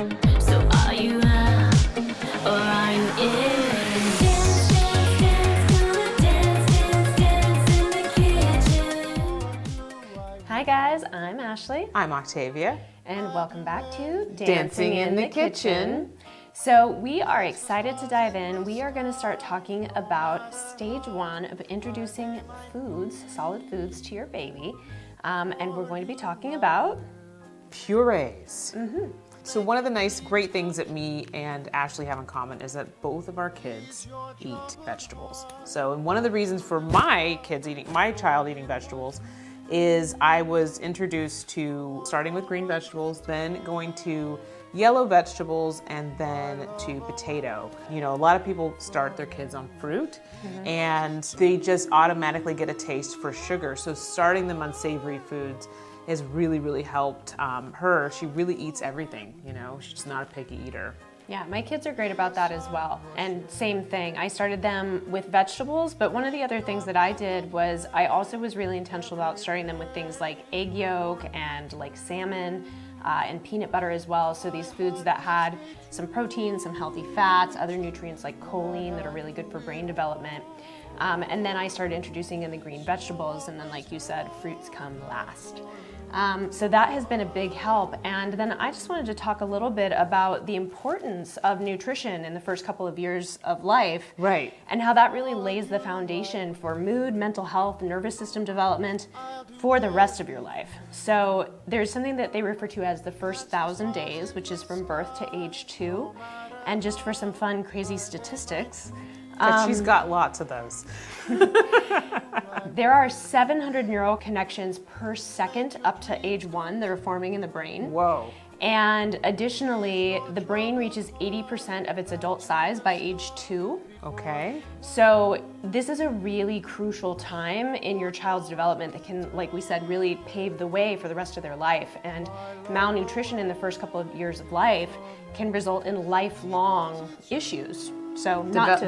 So are you out or are you in? Dance, dance, dance to the dance, dance, dance in the kitchen. Hi guys, I'm Ashley. I'm Octavia. And welcome back to Dancing in the Kitchen. So we are excited to dive in. We are going to start talking about stage one of introducing foods, solid foods to your baby. And we're going to be talking about Purees. So one of the great things that me and Ashley have in common is that both of our kids eat vegetables. So and one of the reasons for my child eating vegetables is I was introduced to starting with green vegetables, then going to yellow vegetables, and then to potato. You know, a lot of people start their kids on fruit and they just automatically get a taste for sugar. So starting them on savory foods has really helped her. She really eats everything, you know, she's not a picky eater. Yeah, my kids are great about that as well. And same thing, I started them with vegetables, but one of the other things that I did was I also was really intentional about starting them with things like egg yolk and like salmon and peanut butter as well. So these foods that had some protein, some healthy fats, other nutrients like choline that are really good for brain development. And then I started introducing in the green vegetables, and then like you said, fruits come last. So that has been a big help. And then I just wanted to talk a little bit about the importance of nutrition in the first couple of years of life. Right. And how that really lays the foundation for mood, mental health, nervous system development for the rest of your life. So there's something that they refer to as the first 1,000 days, which is from birth to age 2. And just for some fun, crazy statistics, But she's got lots of those. there are 700 neural connections per second up to age 1 that are forming in the brain. Whoa. And additionally, the brain reaches 80% of its adult size by age 2. Okay. So this is a really crucial time in your child's development that can, like we said, really pave the way for the rest of their life. And malnutrition in the first couple of years of life can result in lifelong issues. So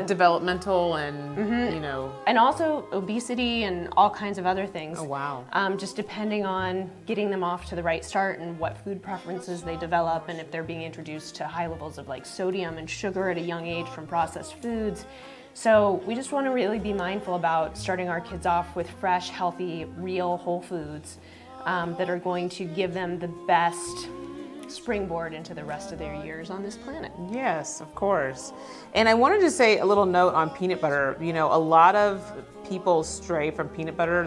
developmental and, you know. And also obesity and all kinds of other things. Oh, wow. Just depending on getting them off to the right start and what food preferences they develop, and if they're being introduced to high levels of like sodium and sugar at a young age from processed foods. So we just want to really be mindful about starting our kids off with fresh, healthy, real whole foods that are going to give them the best springboard into the rest of their years on this planet. Yes, of course. And I wanted to say a little note on peanut butter. You know, a lot of people stray from peanut butter.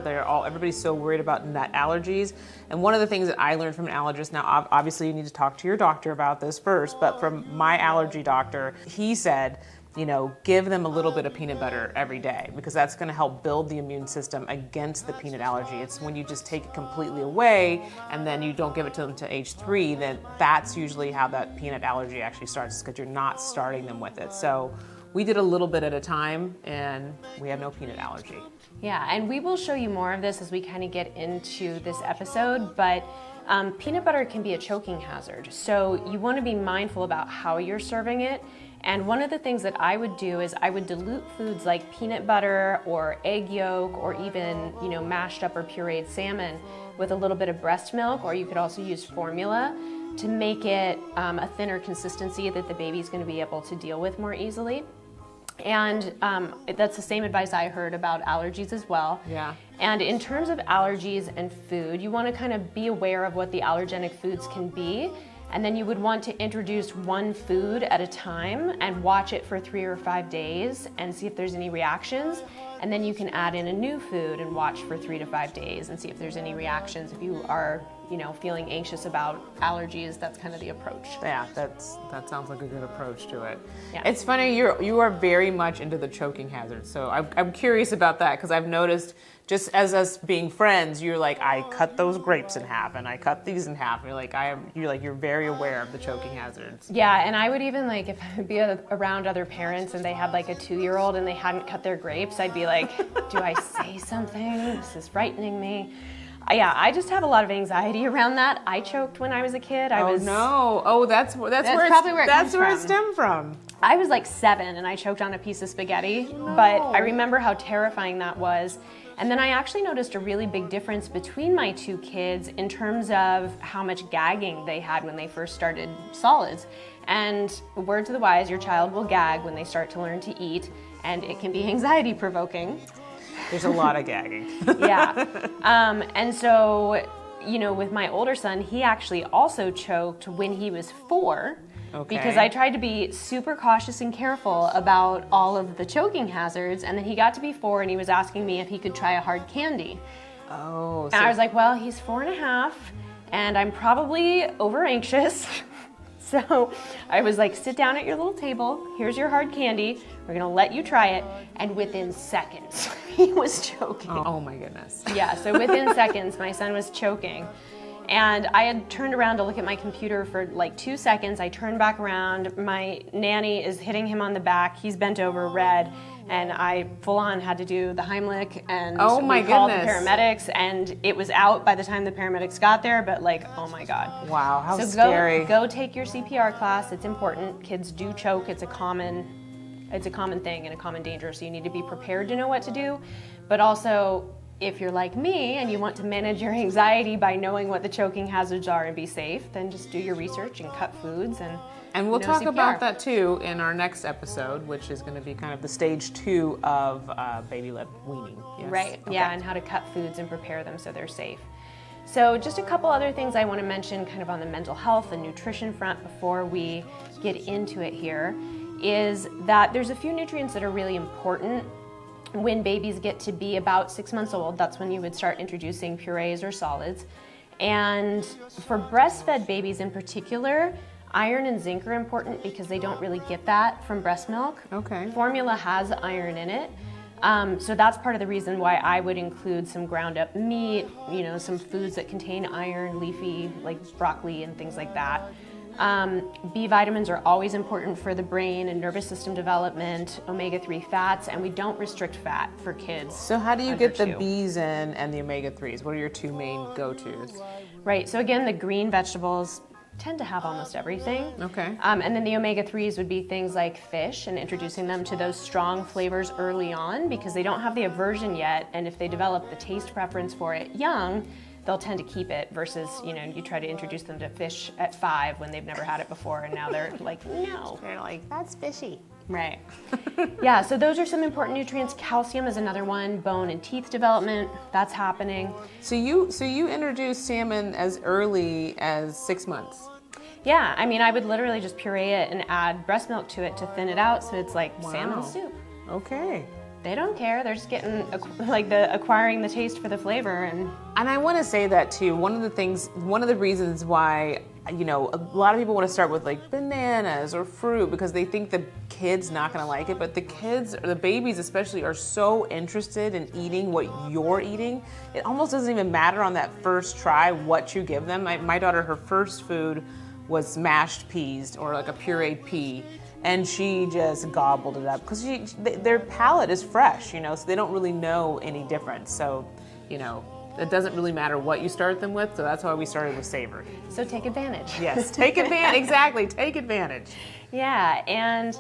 Everybody's so worried about nut allergies. And one of the things that I learned from an allergist, now obviously you need to talk to your doctor about this first, but from my allergy doctor, he said, you know, give them a little bit of peanut butter every day because that's going to help build the immune system against the peanut allergy. It's when you just take it completely away and then you don't give it to them to age 3, that's usually how that peanut allergy actually starts, because you're not starting them with it. So we did a little bit at a time and we have no peanut allergy. Yeah, and we will show you more of this as we kind of get into this episode, but peanut butter can be a choking hazard. So you want to be mindful about how you're serving it. And one of the things that I would do is I would dilute foods like peanut butter or egg yolk or even, you know, mashed up or pureed salmon with a little bit of breast milk, or you could also use formula to make it a thinner consistency that the baby's going to be able to deal with more easily. And that's the same advice I heard about allergies as well. Yeah. And in terms of allergies and food, you want to kind of be aware of what the allergenic foods can be. And then you would want to introduce one food at a time and watch it for 3 or 5 days and see if there's any reactions. And then you can add in a new food and watch for 3 to 5 days and see if there's any reactions. If you are, you know, feeling anxious about allergies, that's kind of the approach. Yeah, that sounds like a good approach to it. Yeah. It's funny, you are very much into the choking hazard. So I'm curious about that because I've noticed, just as us being friends, you're like, I cut those grapes in half and I cut these in half. And you're very aware of the choking hazards. Yeah, and I would even like, if I would be around other parents and they had like a 2-year-old and they hadn't cut their grapes, I'd be like, do I say something? This is frightening me. Yeah, I just have a lot of anxiety around that. I choked when I was a kid. That's probably where it stemmed from. I was like 7 and I choked on a piece of spaghetti, but I remember how terrifying that was. And then I actually noticed a really big difference between my two kids in terms of how much gagging they had when they first started solids. And word to the wise, your child will gag when they start to learn to eat, and it can be anxiety provoking. There's a lot of gagging. Yeah. And so, you know, with my older son, he actually also choked when he was 4. Okay. Because I tried to be super cautious and careful about all of the choking hazards, and then he got to be 4 and he was asking me if he could try a hard candy. Oh. And I was like, well, he's 4.5 and I'm probably over anxious. So I was like, sit down at your little table, here's your hard candy, we're gonna let you try it. And within seconds, he was choking. Oh my goodness. Yeah, so within seconds, my son was choking. And I had turned around to look at my computer for like 2 seconds. I turned back around. My nanny is hitting him on the back. He's bent over, red. And I full on had to do the Heimlich, and Oh my we called the goodness. paramedics, and it was out by the time the paramedics got there, but like, oh my God. Wow, how So scary. go take your CPR class. It's important. Kids do choke. It's a common thing and a common danger, so you need to be prepared to know what to do. But also, if you're like me and you want to manage your anxiety by knowing what the choking hazards are and be safe, then just do your research and cut foods And we'll know talk CPR. about that too in our next episode, which is going to be kind of the stage 2 of baby-led weaning. Yes? Right, Okay. yeah, and how to cut foods and prepare them so they're safe. So just a couple other things I want to mention kind of on the mental health and nutrition front before we get into it here is that there's a few nutrients that are really important when babies get to be about 6 months old. That's when you would start introducing purees or solids. And for breastfed babies in particular, iron and zinc are important because they don't really get that from breast milk. Okay. Formula has iron in it. So that's part of the reason why I would include some ground up meat, you know, some foods that contain iron, leafy, like broccoli and things like that. B vitamins are always important for the brain and nervous system development, omega-3 fats, and we don't restrict fat for kids. So how do you under get the 2. B's in and the omega-3s? What are your 2 main go-tos? Right, so again, the green vegetables tend to have almost everything. Okay. And then the omega-3s would be things like fish and introducing them to those strong flavors early on because they don't have the aversion yet, and if they develop the taste preference for it young, they'll tend to keep it versus, you know, you try to introduce them to fish at 5 when they've never had it before and now they're like, no. They're like, that's fishy. Right. Yeah, so those are some important nutrients. Calcium is another one. Bone and teeth development, that's happening. So you introduced salmon as early as 6 months. Yeah, I mean, I would literally just puree it and add breast milk to it to thin it out so it's like salmon soup. Okay. They don't care. They're just getting like acquiring the taste for the flavor and I want to say that too. One of the reasons why, you know, a lot of people want to start with like bananas or fruit because they think the kid's not going to like it, but the kids, or the babies especially, are so interested in eating what you're eating. It almost doesn't even matter on that first try what you give them. My daughter, her first food was mashed peas or like a pureed pea. And she just gobbled it up because their palate is fresh, you know, so they don't really know any difference. So, you know, it doesn't really matter what you start them with. So that's why we started with savory. so take advantage. Yes, take advantage. Exactly, take advantage. Yeah, and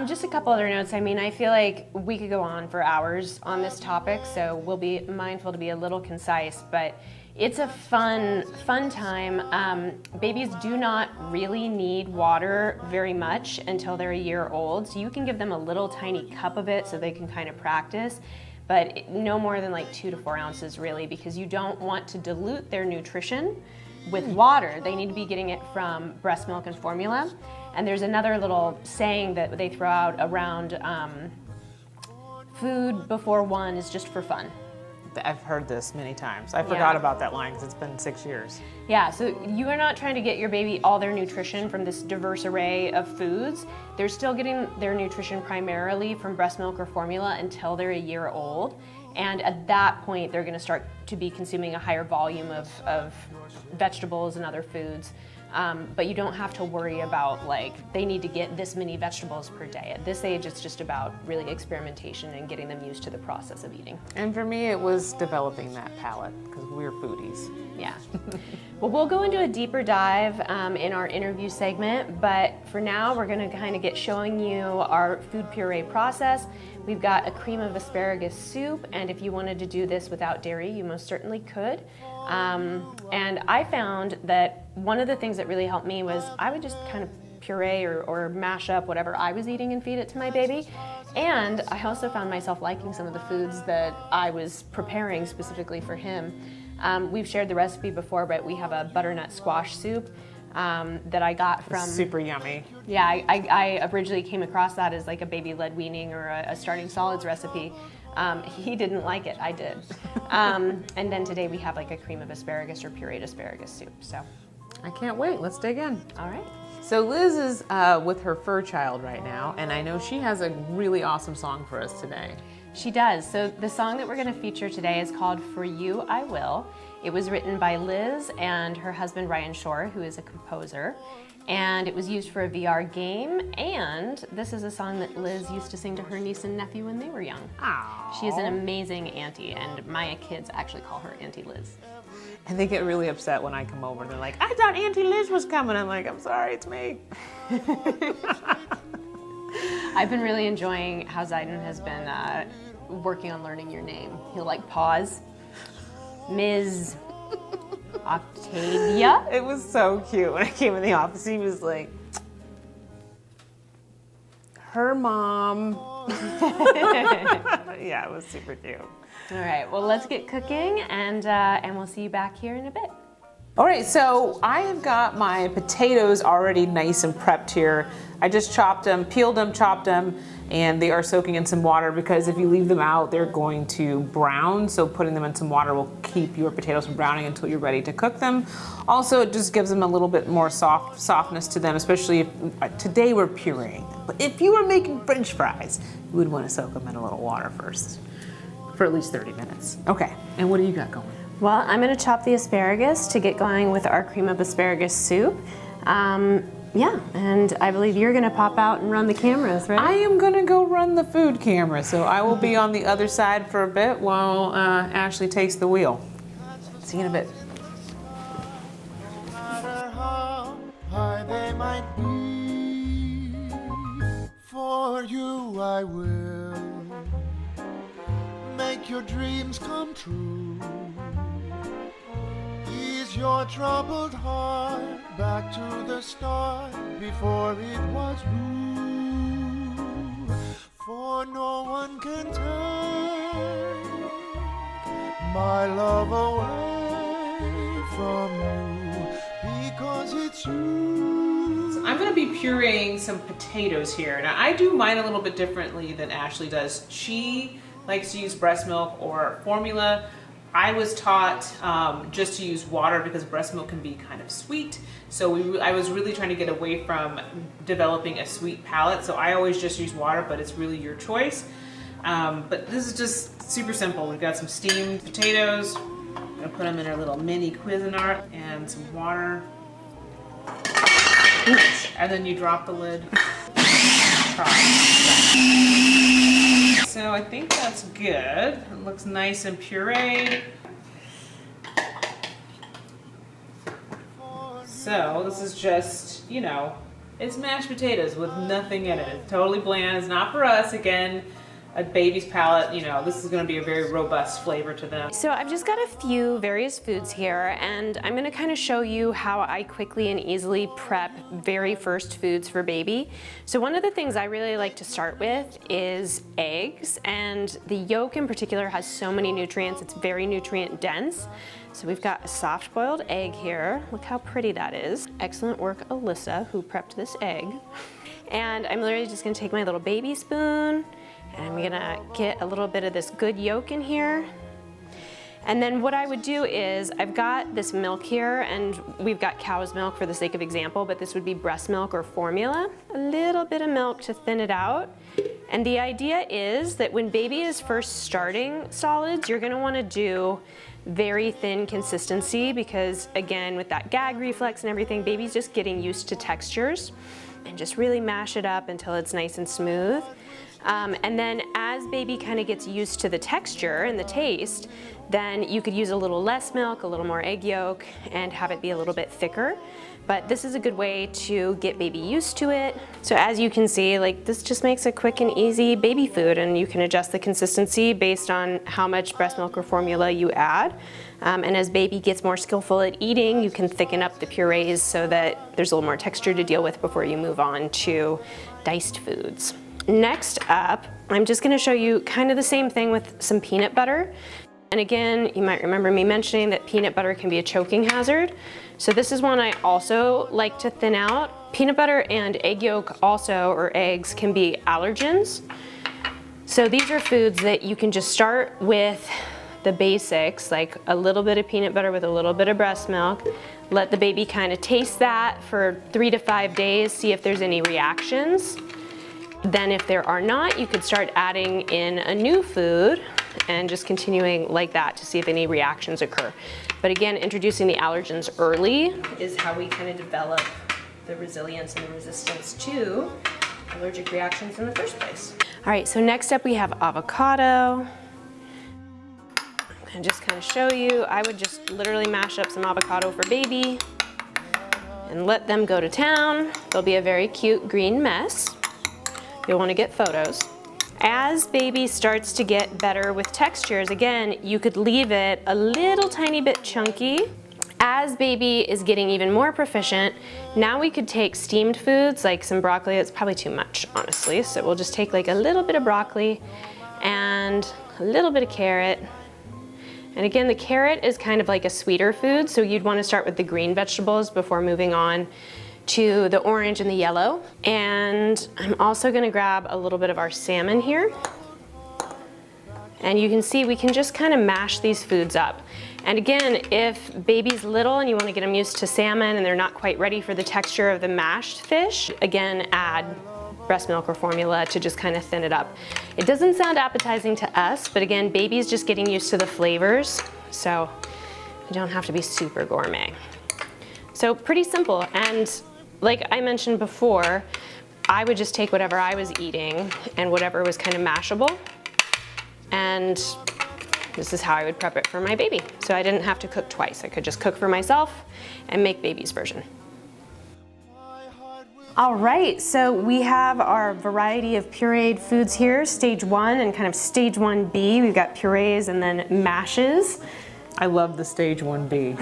just a couple other notes. I mean, I feel like we could go on for hours on this topic, so we'll be mindful to be a little concise, but it's a fun time. Babies do not really need water very much until they're a year old, so you can give them a little tiny cup of it so they can kind of practice, but no more than like 2 to 4 ounces really, because you don't want to dilute their nutrition with water. They need to be getting it from breast milk and formula. And there's another little saying that they throw out around food before 1 is just for fun. I've heard this many times. I forgot about that line because it's been 6 years. Yeah, so you are not trying to get your baby all their nutrition from this diverse array of foods. They're still getting their nutrition primarily from breast milk or formula until they're a year old. And at that point, they're going to start to be consuming a higher volume of vegetables and other foods. But you don't have to worry about like, they need to get this many vegetables per day. At this age, it's just about really experimentation and getting them used to the process of eating. And for me, it was developing that palate because we're foodies. Yeah. Well, we'll go into a deeper dive in our interview segment, but for now, we're gonna kind of get showing you our food puree process. We've got a cream of asparagus soup, and if you wanted to do this without dairy, you most certainly could. And I found that one of the things that really helped me was I would just kind of puree or mash up whatever I was eating and feed it to my baby. And I also found myself liking some of the foods that I was preparing specifically for him. We've shared the recipe before, but we have a butternut squash soup that I got from... Super yummy. Yeah, I originally came across that as like a baby-led weaning or a StartingSolids recipe. He didn't like it, I did. And then today we have like a cream of asparagus or pureed asparagus soup, so. I can't wait, let's dig in. All right. So Liz is with her fur child right now, and I know she has a really awesome song for us today. She does. So the song that we're going to feature today is called For You I Will. It was written by Liz and her husband Ryan Shore, who is a composer. And it was used for a VR game, and this is a song that Liz used to sing to her niece and nephew when they were young. Aww. She is an amazing auntie, and my kids actually call her Auntie Liz. And they get really upset when I come over. They're like, I thought Auntie Liz was coming. I'm like, I'm sorry, it's me. I've been really enjoying how Zaiden has been working on learning your name. He'll like pause. Ms. Octavia? It was so cute. When I came in the office, he was like, her mom. Yeah, it was super cute. All right, well, let's get cooking, and we'll see you back here in a bit. All right, so I have got my potatoes already nice and prepped here. I just chopped them, peeled them, chopped them, and they are soaking in some water because if you leave them out, they're going to brown. So putting them in some water will keep your potatoes from browning until you're ready to cook them. Also, it just gives them a little bit more softness to them, especially if today we're pureeing them. But if you were making French fries, you would want to soak them in a little water first for at least 30 minutes. Okay, and what do you got going? Well, I'm gonna chop the asparagus to get going with our cream of asparagus soup. Yeah, and I believe you're gonna pop out and run the cameras, right? I am gonna go run the food camera, so I will be on the other side for a bit while Ashley takes the wheel. See you in a bit. No matter how high they might be, for you I will make your dreams come true. Ease your troubled heart back to the start before it was blue. For no one can take my love away from you because it's you. So I'm gonna be pureeing some potatoes here. Now I do mine a little bit differently than Ashley does. She likes to use breast milk or formula. I was taught just to use water because breast milk can be kind of sweet. So I was really trying to get away from developing a sweet palate. So I always just use water, but it's really your choice. But this is just super simple. We've got some steamed potatoes. I'm gonna put them in our little mini Cuisinart and some water. And then you drop the lid. So I think that's good. It looks nice and pureed. So this is just, you know, it's mashed potatoes with nothing in it. It's totally bland. It's not for us. Again, a baby's palate, you know, this is going to be a very robust flavor to them. So I've just got a few various foods here, and I'm gonna kind of show you how I quickly and easily prep very first foods for baby. So one of the things I really like to start with is eggs, and the yolk in particular has so many nutrients, it's very nutrient dense. So we've got a soft boiled egg here. Look how pretty that is. Excellent work, Alyssa, who prepped this egg. And I'm literally just gonna take my little baby spoon, and I'm gonna get a little bit of this good yolk in here. And then what I would do is, I've got this milk here, and we've got cow's milk for the sake of example, but this would be breast milk or formula. A little bit of milk to thin it out. And the idea is that when baby is first starting solids, you're gonna wanna do very thin consistency because, again, with that gag reflex and everything, baby's just getting used to textures, and just really mash it up until it's nice and smooth. And then as baby kind of gets used to the texture and the taste, then you could use a little less milk, a little more egg yolk, and have it be a little bit thicker. But this is a good way to get baby used to it. So as you can see, like, this just makes a quick and easy baby food, and you can adjust the consistency based on how much breast milk or formula you add. And as baby gets more skillful at eating, you can thicken up the purees so that there's a little more texture to deal with before you move on to diced foods. Next up, I'm just gonna show you kind of the same thing with some peanut butter. And again, you might remember me mentioning that peanut butter can be a choking hazard. So this is one I also like to thin out. Peanut butter and egg yolk also, or eggs, can be allergens. So these are foods that you can just start with the basics, like a little bit of peanut butter with a little bit of breast milk. Let the baby kind of taste that for 3 to 5 days, see if there's any reactions. Then if there are not, you could start adding in a new food and just continuing like that to see if any reactions occur. But again, introducing the allergens early is how we kind of develop the resilience and the resistance to allergic reactions in the first place. All right, so next up we have avocado. And just kind of show you, I would just literally mash up some avocado for baby and let them go to town. They'll be a very cute green mess. You'll want to get photos. As baby starts to get better with textures, again, you could leave it a little tiny bit chunky. As baby is getting even more proficient, now we could take steamed foods like some broccoli. It's probably too much, honestly. So we'll just take like a little bit of broccoli and a little bit of carrot. And again, the carrot is kind of like a sweeter food, so you'd want to start with the green vegetables before moving on to the orange and the yellow. And I'm also gonna grab a little bit of our salmon here. And you can see we can just kind of mash these foods up. And again, if baby's little and you wanna get them used to salmon and they're not quite ready for the texture of the mashed fish, again, add breast milk or formula to just kind of thin it up. It doesn't sound appetizing to us, but again, baby's just getting used to the flavors, so you don't have to be super gourmet. So pretty simple, and like I mentioned before, I would just take whatever I was eating and whatever was kind of mashable, and this is how I would prep it for my baby. So I didn't have to cook twice. I could just cook for myself and make baby's version. All right, so we have our variety of pureed foods here, stage 1 and kind of stage 1B. We've got purees and then mashes. I love the stage 1B.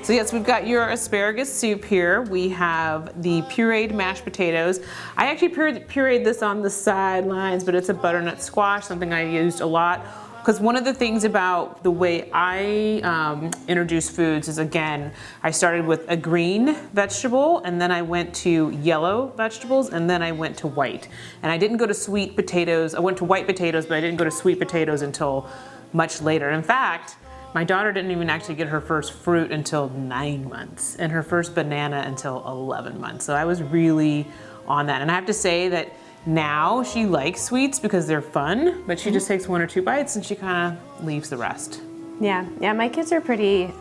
So yes, we've got your asparagus soup here. We have the pureed mashed potatoes. I actually pureed this on the sidelines, but it's a butternut squash, something I used a lot. Because one of the things about the way I introduce foods is, again, I started with a green vegetable, and then I went to yellow vegetables, and then I went to white. And I didn't go to sweet potatoes. I went to white potatoes, but I didn't go to sweet potatoes until much later. In fact, my daughter didn't even actually get her first fruit until 9 months, and her first banana until 11 months. So I was really on that. And I have to say that now she likes sweets because they're fun, but she just takes 1 or 2 bites and she kind of leaves the rest. Yeah, my kids are pretty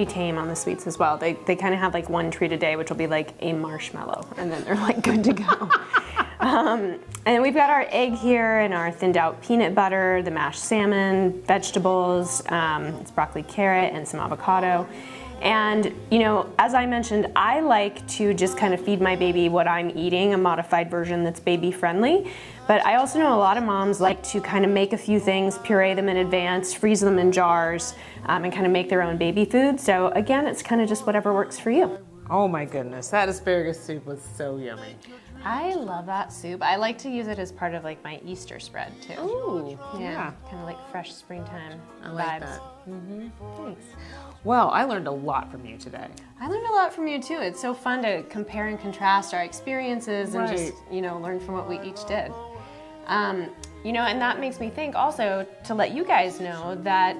tame on the sweets as well. They kind of have like 1 treat a day, which will be like a marshmallow, and then they're like good to go. And we've got our egg here and our thinned out peanut butter, the mashed salmon, vegetables, it's broccoli, carrot, and some avocado. And, you know, as I mentioned, I like to just kind of feed my baby what I'm eating, a modified version that's baby friendly. But I also know a lot of moms like to kind of make a few things, puree them in advance, freeze them in jars, and kind of make their own baby food. So again, it's kind of just whatever works for you. Oh my goodness, that asparagus soup was so yummy. I love that soup. I like to use it as part of like my Easter spread too. Ooh, yeah. Kind of like fresh springtime I like vibes. that. Mm-hmm. Thanks. Well, I learned a lot from you today. I learned a lot from you too. It's so fun to compare and contrast our experiences and Right. just, you know, learn from what we each did. You know, and that makes me think also to let you guys know that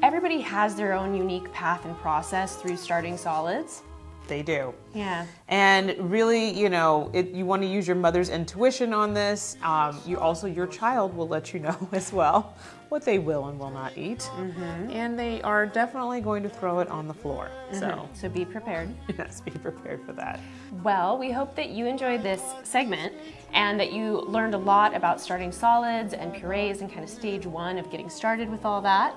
everybody has their own unique path and process through StartingSolids. They do. Yeah. And really, you know, you want to use your mother's intuition on this. Your child will let you know as well what they will and will not eat. And they are definitely going to throw it on the floor. So be prepared. Yes, be prepared for that. Well, we hope that you enjoyed this segment and that you learned a lot about starting solids and purees and kind of stage 1 of getting started with all that.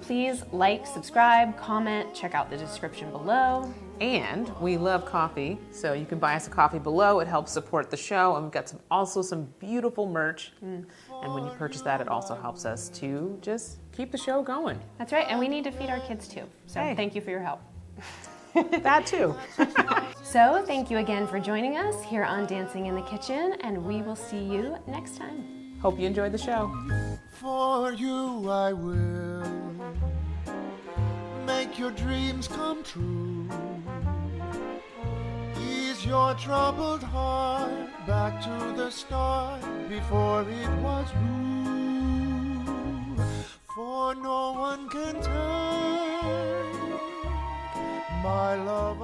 Please like, subscribe, comment, check out the description below. And we love coffee, so you can buy us a coffee below. It helps support the show, and we've got also some beautiful merch. And when you purchase that, it also helps us to just keep the show going. That's right, and we need to feed our kids too. So Hey. Thank you for your help. That too. So thank you again for joining us here on Dancing in the Kitchen, and we will see you next time. Hope you enjoyed the show. For you I will make your dreams come true. Ease your troubled heart back to the start before it was blue. For no one can turn my love